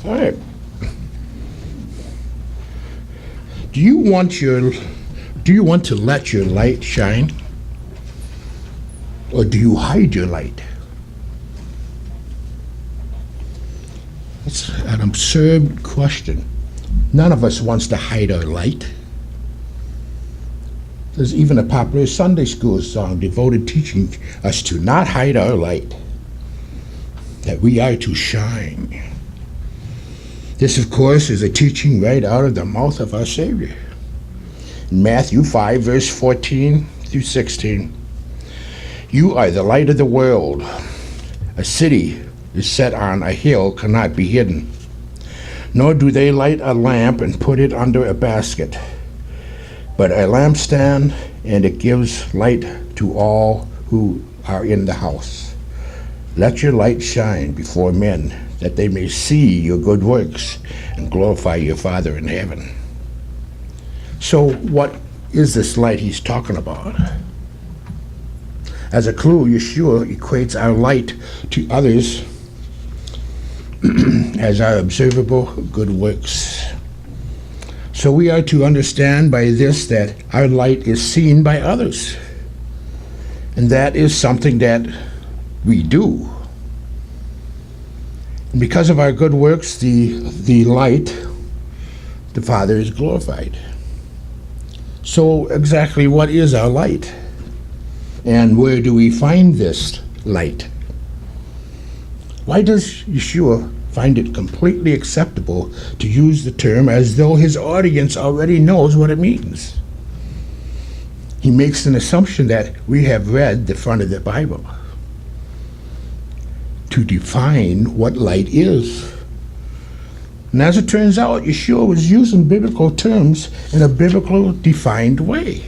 All right. Do you want to let your light shine? Or do you hide your light? It's an absurd question. None of us wants to hide our light. There's even a popular Sunday school song devoted teaching us to not hide our light, that we are to shine. This, of course, is a teaching right out of the mouth of our Savior. In Matthew 5, verse 14 through 16, "You are the light of the world. A city is set on a hill cannot be hidden. Nor do they light a lamp and put it under a basket, but a lampstand, and it gives light to all who are in the house. Let your light shine before men, that they may see your good works and glorify your Father in heaven." So what is this light he's talking about? As a clue, Yeshua equates our light to others as our observable good works. So we are to understand by this that our light is seen by others. And that is something that we do. And because of our good works, the light, the Father, is glorified. So exactly what is our light? And where do we find this light? Why does Yeshua find it completely acceptable to use the term as though his audience already knows what it means? He makes an assumption that we have read the front of the Bible to define what light is. And as it turns out, Yeshua was using biblical terms in a biblical defined way.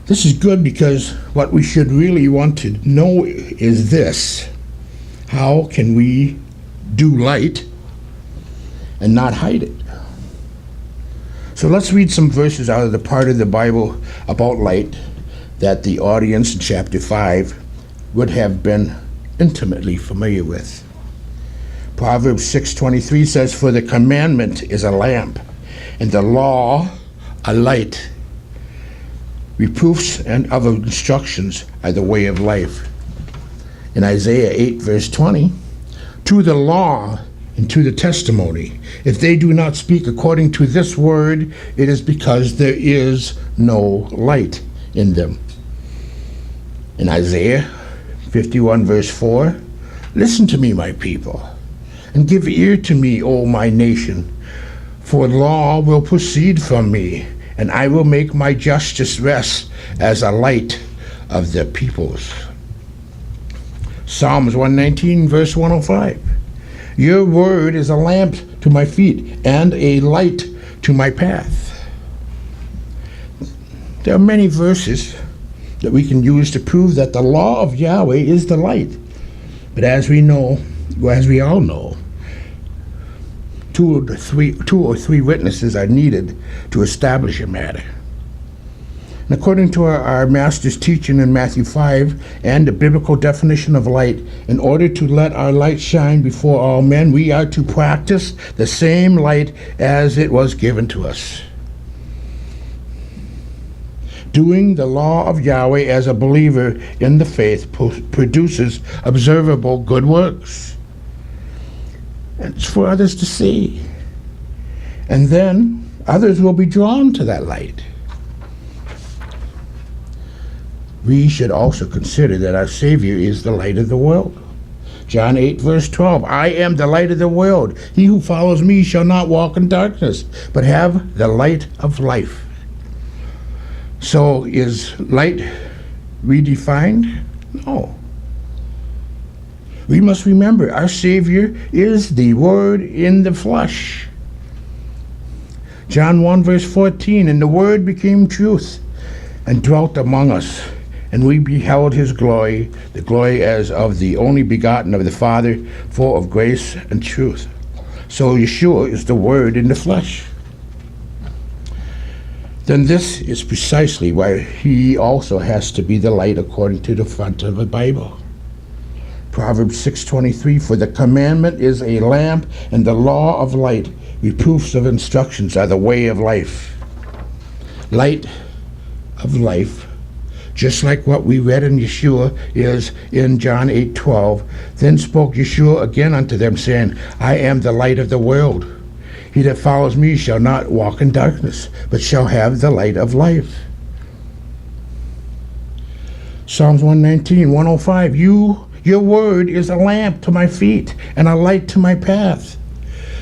This is good because what we should really want to know is this: how can we do light and not hide it? So let's read some verses out of the part of the Bible about light that the audience in chapter 5 would have been intimately familiar with. Proverbs 6:23 says, "For the commandment is a lamp, and the law a light. Reproofs and other instructions are the way of life." In Isaiah 8, verse 20, "To the law and to the testimony, if they do not speak according to this word, it is because there is no light in them." In Isaiah 51, verse 4, "Listen to me, my people, and give ear to me, O my nation, for law will proceed from me, and I will make my justice rest as a light of the peoples." Psalms 119, verse 105, "Your word is a lamp to my feet and a light to my path." There are many verses that we can use to prove that the law of Yahweh is the light. But as we all know, two or three witnesses are needed to establish a matter. And according to our master's teaching in Matthew 5 and the biblical definition of light, in order to let our light shine before all men, we are to practice the same light as it was given to us. Doing the law of Yahweh as a believer in the faith produces observable good works. And it's for others to see. And then others will be drawn to that light. We should also consider that our Savior is the light of the world. John 8, verse 12, "I am the light of the world. He who follows me shall not walk in darkness, but have the light of life." So is light redefined? No. We must remember our Savior is the Word in the flesh. John 1, verse 14, "And the Word became truth and dwelt among us, and we beheld his glory, the glory as of the only begotten of the Father, full of grace and truth." So Yeshua is the Word in the flesh. Then this is precisely why he also has to be the light according to the front of the Bible. Proverbs 6:23, for the commandment is a lamp and the law of light. Reproofs of instructions are the way of life. Light of life, just like what we read in Yeshua is in John 8:12. Then spoke Yeshua again unto them, saying, I am the light of the world. He that follows me shall not walk in darkness, but shall have the light of life. Psalms 119, 105, your word is a lamp to my feet and a light to my path.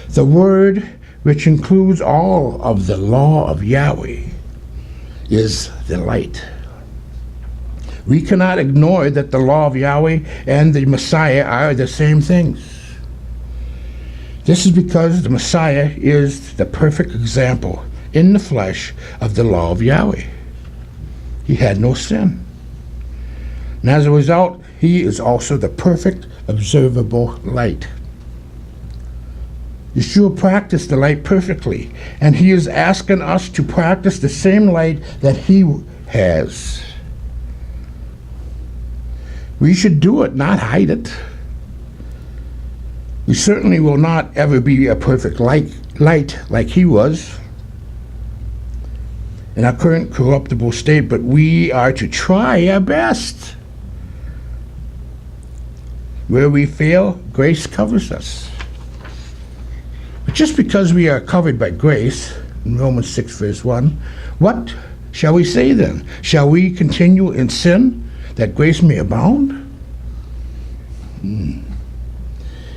The word, which includes all of the law of Yahweh, is the light. We cannot ignore that the law of Yahweh and the Messiah are the same things. This is because the Messiah is the perfect example in the flesh of the law of Yahweh. He had no sin. And as a result, he is also the perfect observable light. Yeshua practiced the light perfectly, and he is asking us to practice the same light that he has. We should do it, not hide it. We certainly will not ever be a perfect light like he was in our current corruptible state, but we are to try our best. Where we fail, grace covers us. But just because we are covered by grace, in Romans 6, verse 1, what shall we say then? Shall we continue in sin that grace may abound?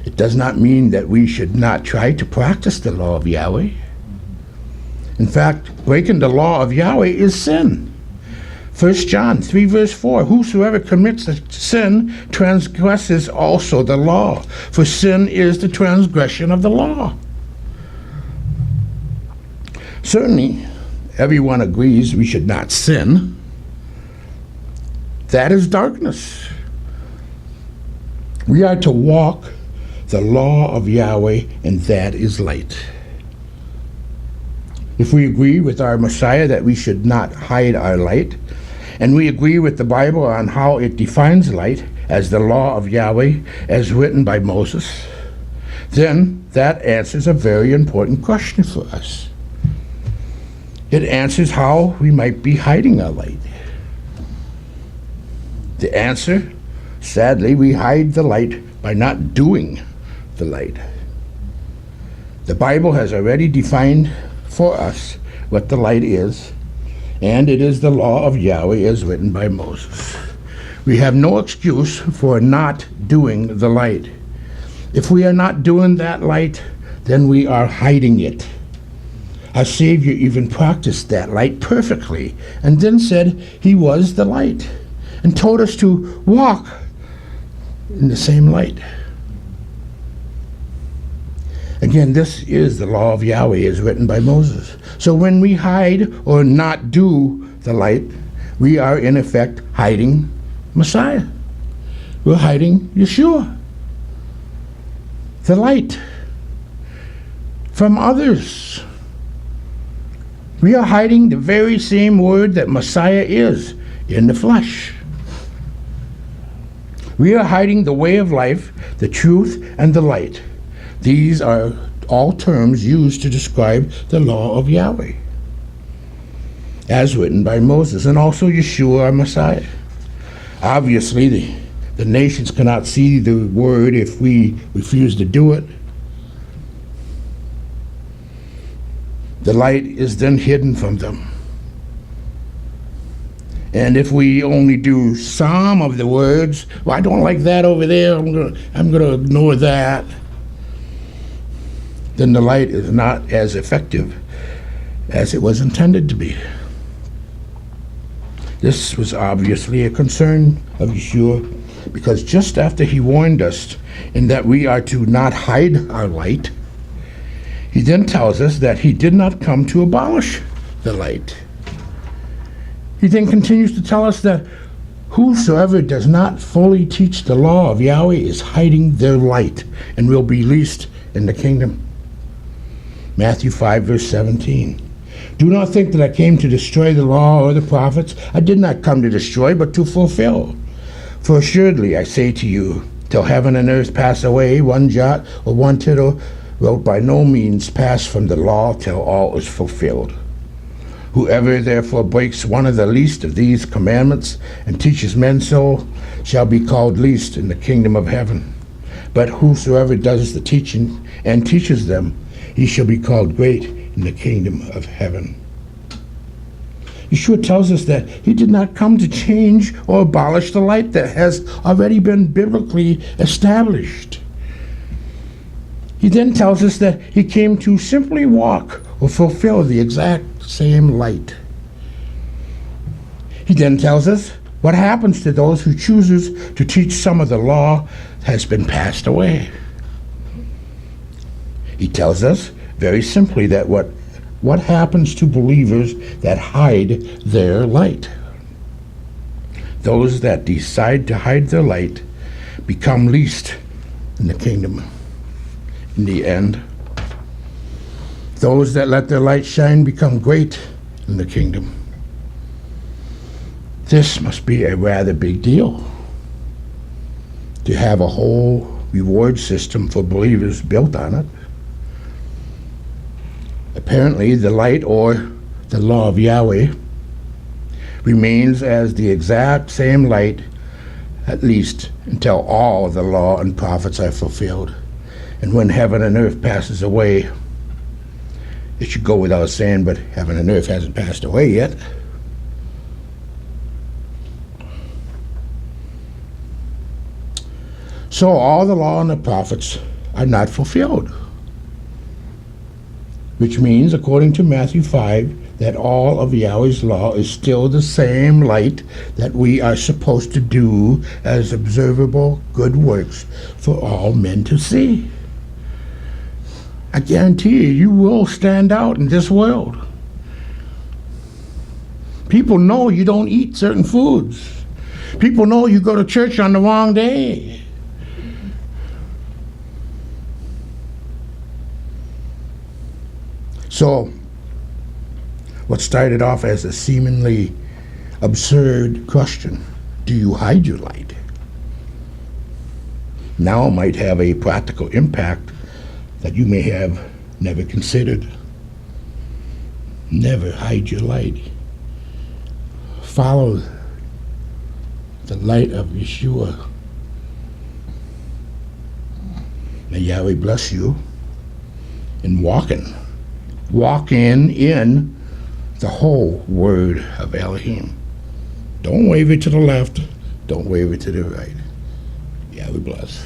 It does not mean that we should not try to practice the law of Yahweh. In fact, breaking the law of Yahweh is sin. 1 John 3, verse 4, whosoever commits a sin transgresses also the law, for sin is the transgression of the law. Certainly, everyone agrees we should not sin. That is darkness. We are to walk the law of Yahweh, and that is light. If we agree with our Messiah that we should not hide our light, and we agree with the Bible on how it defines light as the law of Yahweh as written by Moses, then that answers a very important question for us. It answers how we might be hiding our light. The answer, sadly, we hide the light by not doing the light. The Bible has already defined for us what the light is, and it is the law of Yahweh as written by Moses. We have no excuse for not doing the light. If we are not doing that light, then we are hiding it. Our Savior even practiced that light perfectly, and then said he was the light, and told us to walk in the same light. Again, this is the law of Yahweh as written by Moses. So when we hide or not do the light, we are in effect hiding Messiah. We're hiding Yeshua, the light, from others. We are hiding the very same word that Messiah is in the flesh. We are hiding the way of life, the truth, and the light. These are all terms used to describe the law of Yahweh, as written by Moses, and also Yeshua, our Messiah. Obviously, the nations cannot see the word if we refuse to do it. The light is then hidden from them. And if we only do some of the words, well, I don't like that over there, I'm gonna ignore that, then the light is not as effective as it was intended to be. This was obviously a concern of Yeshua, because just after he warned us in that we are to not hide our light, he then tells us that he did not come to abolish the light. He then continues to tell us that whosoever does not fully teach the law of Yahweh is hiding their light and will be least in the kingdom. Matthew 5, verse 17. Do not think that I came to destroy the law or the prophets. I did not come to destroy, but to fulfill. For assuredly I say to you, Till heaven and earth pass away, one jot or one tittle will by no means pass from the law till all is fulfilled. Whoever therefore breaks one of the least of these commandments and teaches men so shall be called least in the kingdom of heaven. But whosoever does the teaching and teaches them, he shall be called great in the kingdom of heaven. Yeshua tells us that he did not come to change or abolish the light that has already been biblically established. He then tells us that he came to simply walk or fulfill the exact same light. He then tells us what happens to those who chooses to teach some of the law has been passed away. He tells us very simply that what happens to believers that hide their light. Those that decide to hide their light become least in the kingdom. In the end, those that let their light shine become great in the kingdom. This must be a rather big deal, to have a whole reward system for believers built on it. Apparently, the light, or the law of Yahweh, remains as the exact same light, at least until all the law and prophets are fulfilled. And when heaven and earth passes away, it should go without saying, but heaven and earth hasn't passed away yet. So all the law and the prophets are not fulfilled, which means, according to Matthew 5, that all of Yahweh's law is still the same light that we are supposed to do as observable good works for all men to see. I guarantee you, you will stand out in this world. People know you don't eat certain foods. People know you go to church on the wrong day. So, what started off as a seemingly absurd question, do you hide your light? Now might have a practical impact that you may have never considered. Never hide your light. Follow the light of Yeshua. May Yahweh bless you in walking in the whole word of Elohim. Don't waver to the left, don't waver to the right. Yahweh bless.